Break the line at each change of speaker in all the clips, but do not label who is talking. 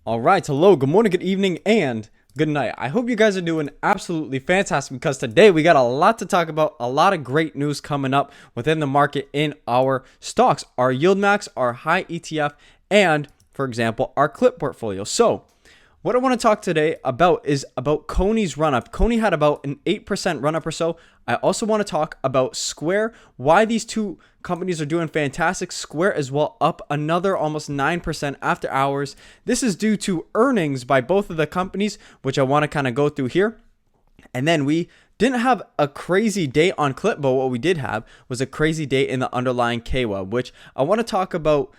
All right, hello, good morning, good evening, and good night. I hope you guys are doing absolutely fantastic because today we got a lot to talk about, a lot of great news coming up within the market in our stocks, our Yieldmax, our high ETF, and for example, our KLIP portfolio. So what I want to talk today about is about CONY's run-up. CONY had about an 8% run-up or so. I also want to talk about Square, why these two companies are doing fantastic. Square as well, up another almost 9% after hours. This is due to earnings by both of the companies, which I want to kind of go through here. And then we didn't have a crazy day on KLIP, but what we did have was a crazy day in the underlying KWEB, which I want to talk about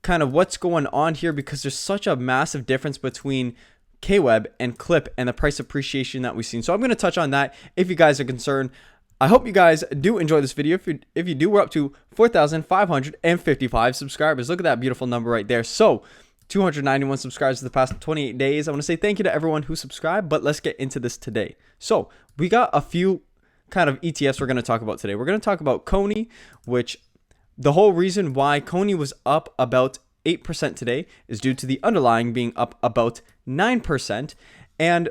kind of what's going on here because there's such a massive difference between KWEB and KLIP and the price appreciation that we've seen. So I'm going to touch on that if you guys are concerned. I hope you guys do enjoy this video. If you do, we're up to 4,555 subscribers. Look at that beautiful number right there. So 291 subscribers in the past 28 days. I want to say thank you to everyone who subscribed, but let's get into this today. So we got a few kind of ETFs we're going to talk about today. We're going to talk about CONY, which the whole reason why CONY was up about 8% today is due to the underlying being up about 9%. And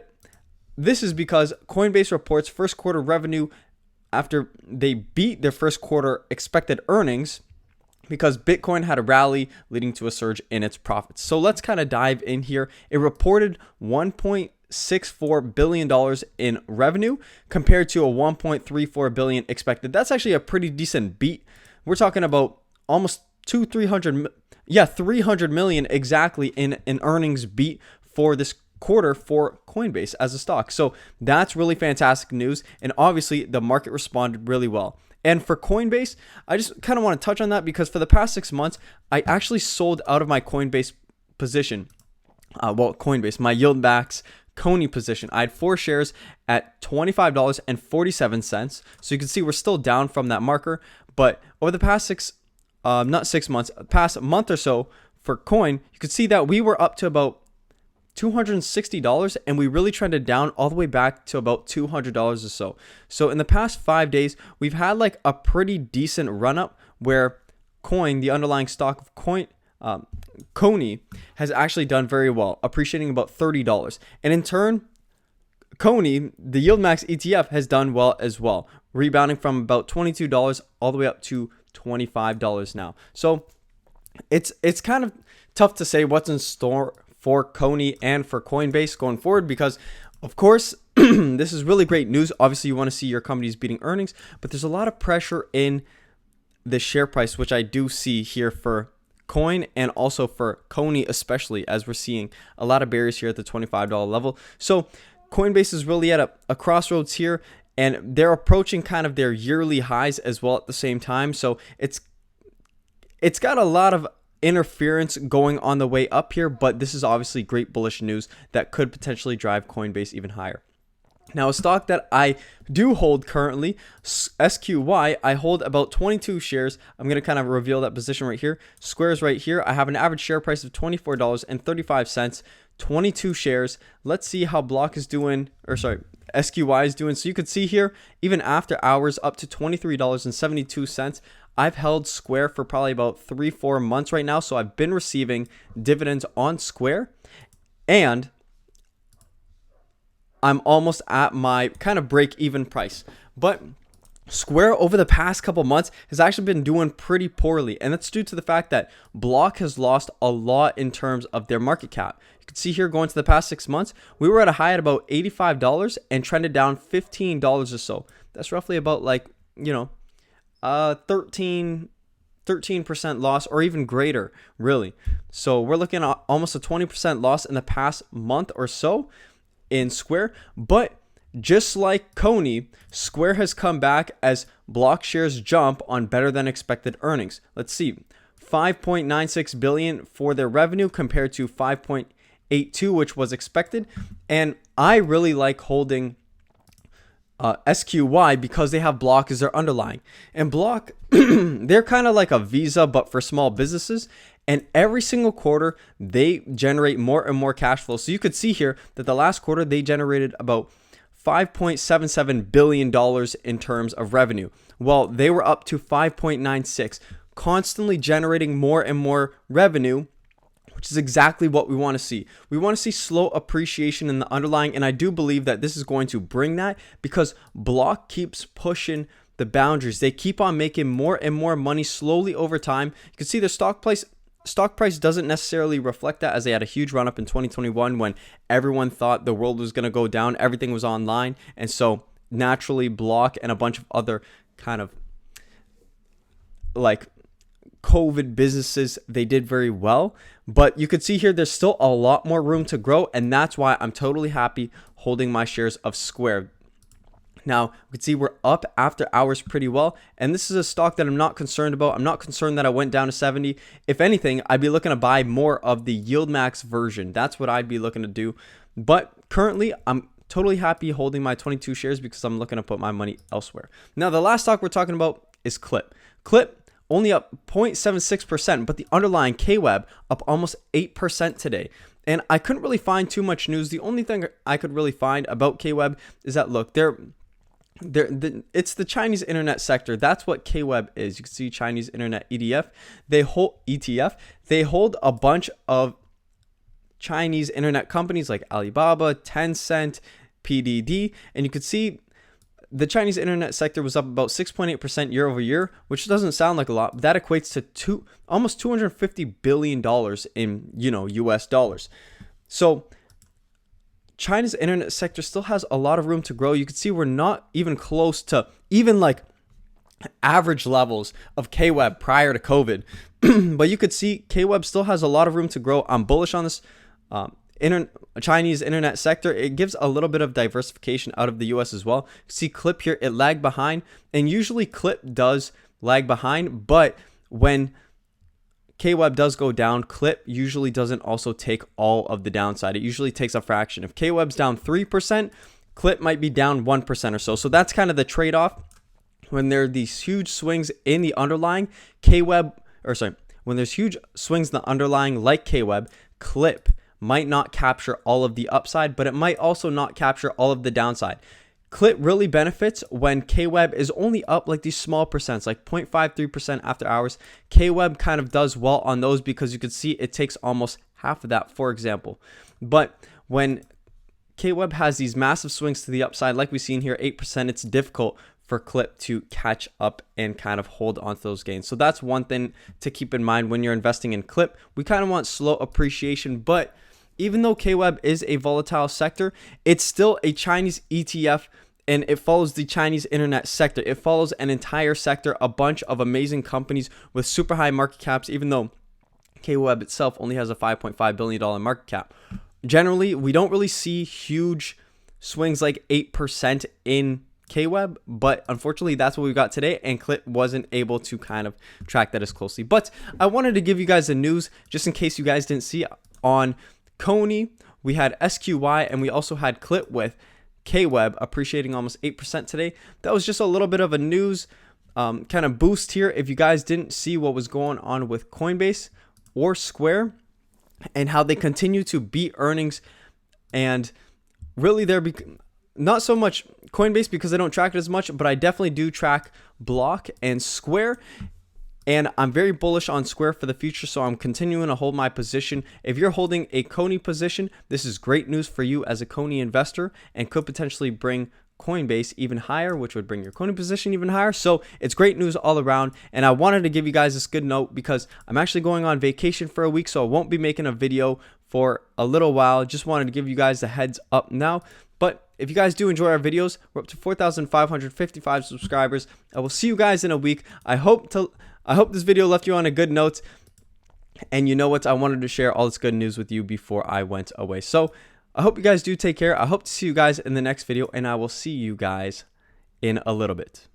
this is because Coinbase reports first quarter revenue after they beat their first quarter expected earnings because Bitcoin had a rally leading to a surge in its profits. So let's kind of dive in here. It reported $1.64 billion in revenue compared to a $1.34 billion expected. That's actually a pretty decent beat. We're talking about almost 300 million exactly in an earnings beat for this quarter for Coinbase as a stock. So that's really fantastic news. And obviously the market responded really well. And for Coinbase, I just kind of want to touch on that because for the past 6 months, I actually sold out of my Coinbase position. My Yieldmax CONY position. I had 4 shares at $25.47. So you can see we're still down from that marker. But over the past past month or so for Coin, you could see that we were up to about $260 and we really trended down all the way back to about $200 or so. So in the past 5 days, we've had like a pretty decent run up where Coin, the underlying stock of CONY, has actually done very well, appreciating about $30. And in turn, CONY, the Yieldmax ETF, has done well as well, rebounding from about $22 all the way up to $25 now. So it's kind of tough to say what's in store for CONY and for Coinbase going forward because, of course, this is really great news. Obviously, you want to see your companies beating earnings, but there's a lot of pressure in the share price, which I do see here for Coin and also for CONY, especially as we're seeing a lot of barriers here at the $25 level. So Coinbase is really at a crossroads here, and they're approaching kind of their yearly highs as well at the same time. So it's got a lot of interference going on the way up here, but this is obviously great bullish news that could potentially drive Coinbase even higher. Now, a stock that I do hold currently, SQY, I hold about 22 shares. I'm going to kind of reveal that position right here. Square's right here. I have an average share price of $24.35, 22 shares. Let's see how SQY is doing. So you could see here, even after hours, up to $23.72. I've held Square for probably about 3-4 months right now. So I've been receiving dividends on Square, and I'm almost at my kind of break-even price. But Square over the past couple months has actually been doing pretty poorly, and that's due to the fact that Block has lost a lot in terms of their market cap. You can see here going to the past 6 months, we were at a high at about $85 and trended down $15 or so. That's roughly about 13% loss or even greater, really. So we're looking at almost a 20% loss in the past month or so in Square. But just like CONY, Square has come back as Block shares jump on better than expected earnings. Let's see, $5.96 billion for their revenue compared to $5.82, which was expected. And I really like holding SQY because they have Block as their underlying. And Block, they're kind of like a Visa, but for small businesses. And every single quarter, they generate more and more cash flow. So you could see here that the last quarter, they generated about $5.77 billion in terms of revenue. Well, they were up to 5.96, constantly generating more and more revenue, which is exactly what we want to see. We want to see slow appreciation in the underlying, and I do believe that this is going to bring that because Block keeps pushing the boundaries. They keep on making more and more money slowly over time. You can see the stock price doesn't necessarily reflect that, as they had a huge run up in 2021 when everyone thought the world was going to go down, everything was online, and so naturally Block and a bunch of other kind of like COVID businesses, they did very well. But you could see here there's still a lot more room to grow, and that's why I'm totally happy holding my shares of Square. Now, you can see we're up after hours pretty well, and this is a stock that I'm not concerned about. I'm not concerned that I went down to 70. If anything, I'd be looking to buy more of the Yieldmax version. That's what I'd be looking to do. But currently, I'm totally happy holding my 22 shares because I'm looking to put my money elsewhere. Now, the last stock we're talking about is KLIP. KLIP only up 0.76%, but the underlying KWEB up almost 8% today. And I couldn't really find too much news. The only thing I could really find about KWEB is that, look, it's the Chinese internet sector. That's what KWEB is. You can see Chinese internet ETF. They hold a bunch of Chinese internet companies like Alibaba, Tencent, PDD, and you could see the Chinese internet sector was up about 6.8% year over year, which doesn't sound like a lot, but that equates to almost $250 billion in, US dollars. So China's internet sector still has a lot of room to grow. You can see we're not even close to even like average levels of KWEB prior to COVID. But you could see KWEB still has a lot of room to grow. I'm bullish on this Chinese internet sector. It gives a little bit of diversification out of the US as well. See KLIP here, it lagged behind, and usually KLIP does lag behind, but when KWEB does go down, KLIP usually doesn't also take all of the downside. It usually takes a fraction. If KWEB's down 3%, KLIP might be down 1% or so. So that's kind of the trade-off. When there are these huge swings in the underlying when there's huge swings in the underlying like KWEB, KLIP might not capture all of the upside, but it might also not capture all of the downside. KLIP really benefits when KWEB is only up like these small percents, like 0.53% after hours. KWEB kind of does well on those because you can see it takes almost half of that, for example. But when KWEB has these massive swings to the upside, like we've seen here, 8%, it's difficult for KLIP to catch up and kind of hold onto those gains. So that's one thing to keep in mind when you're investing in KLIP. We kind of want slow appreciation, but even though KWEB is a volatile sector, it's still a Chinese ETF, and it follows the Chinese internet sector. It follows an entire sector, a bunch of amazing companies with super high market caps, even though KWEB itself only has a $5.5 billion market cap. Generally, we don't really see huge swings like 8% in KWEB, but unfortunately that's what we got today, and KLIP wasn't able to kind of track that as closely. But I wanted to give you guys the news just in case you guys didn't see. On CONY, we had SQY, and we also had KLIP with KWEB appreciating almost 8% today. That was just a little bit of a news kind of boost here. If you guys didn't see what was going on with Coinbase or Square and how they continue to beat earnings, and really they're not so much Coinbase because I don't track it as much, but I definitely do track Block and Square. And I'm very bullish on Square for the future, so I'm continuing to hold my position. If you're holding a CONY position, this is great news for you as a CONY investor and could potentially bring Coinbase even higher, which would bring your CONY position even higher. So it's great news all around. And I wanted to give you guys this good note because I'm actually going on vacation for a week, so I won't be making a video for a little while. Just wanted to give you guys the heads up now. But if you guys do enjoy our videos, we're up to 4,555 subscribers. I will see you guys in a week. I hope this video left you on a good note. And you know what? I wanted to share all this good news with you before I went away. So I hope you guys do take care. I hope to see you guys in the next video, and I will see you guys in a little bit.